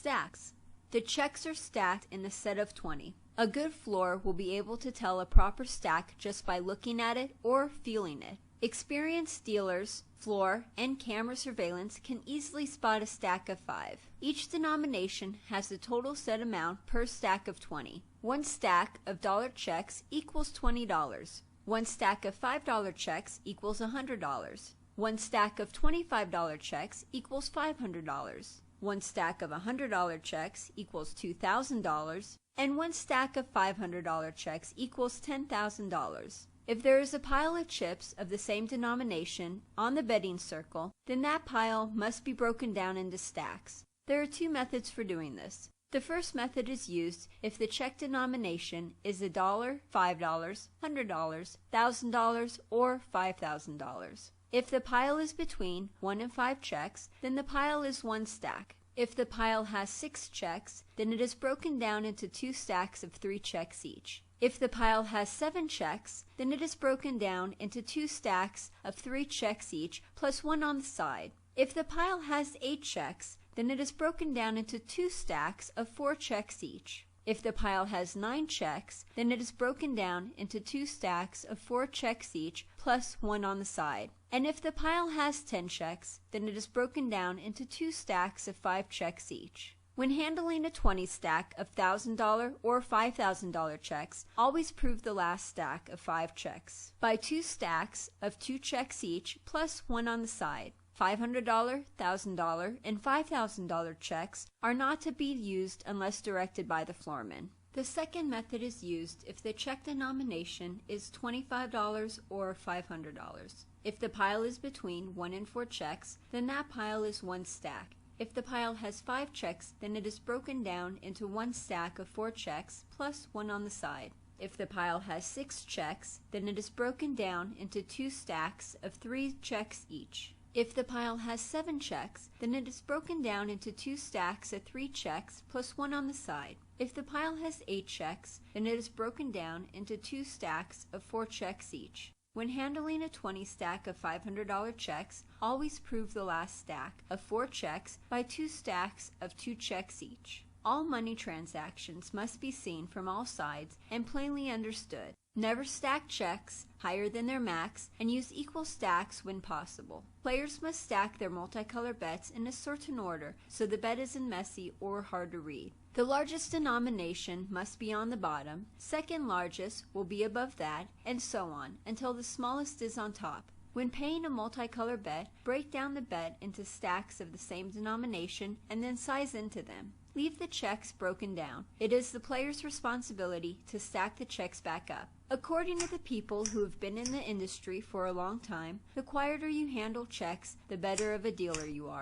Stacks. The checks are stacked in a set of 20. A good floor will be able to tell a proper stack just by looking at it or feeling it. Experienced dealers, floor, and camera surveillance can easily spot a stack of 5. Each denomination has the total set amount per stack of 20. One stack of dollar checks equals $20. One stack of $5 checks equals $100. One stack of $25 checks equals $500. One stack of $100 checks equals $2,000, and one stack of $500 checks equals $10,000. If there is a pile of chips of the same denomination on the betting circle, then that pile must be broken down into stacks. There are two methods for doing this. The first method is used if the check denomination is $1, $5, $100, $1,000, or $5,000. If the pile is between 1 and 5 checks, then the pile is one stack. If the pile has 6 checks, then it is broken down into 2 stacks of 3 checks each. If the pile has 7 checks, then it is broken down into 2 stacks of 3 checks each, plus one on the side. If the pile has 8 checks, then it is broken down into 2 stacks of 4 checks each. If the pile has 9 checks, then it is broken down into 2 stacks of 4 checks each, plus one on the side. And if the pile has 10 checks, then it is broken down into 2 stacks of 5 checks each. When handling a 20 stack of $1,000 or $5,000 checks, always prove the last stack of 5 checks by 2 stacks of 2 checks each, plus one on the side. $500, $1,000, and $5,000 checks are not to be used unless directed by the floorman. The second method is used if the check denomination is $25 or $500. If the pile is between 1 and 4 checks, then that pile is one stack. If the pile has 5 checks, then it is broken down into one stack of 4 checks plus one on the side. If the pile has 6 checks, then it is broken down into 2 stacks of 3 checks each. If the pile has 7 checks, then it is broken down into 2 stacks of 3 checks plus one on the side. If the pile has 8 checks, then it is broken down into 2 stacks of 4 checks each. When handling a 20 stack of $500 checks, always prove the last stack of 4 checks by 2 stacks of 2 checks each. All money transactions must be seen from all sides and plainly understood. Never stack checks higher than their max, and use equal stacks when possible. Players must stack their multicolor bets in a certain order so the bet isn't messy or hard to read. The largest denomination must be on the bottom, second largest will be above that, and so on until the smallest is on top. When paying a multicolor bet, break down the bet into stacks of the same denomination and then size into them. Leave the checks broken down. It is the player's responsibility to stack the checks back up. According to the people who have been in the industry for a long time, the quieter you handle checks, the better of a dealer you are.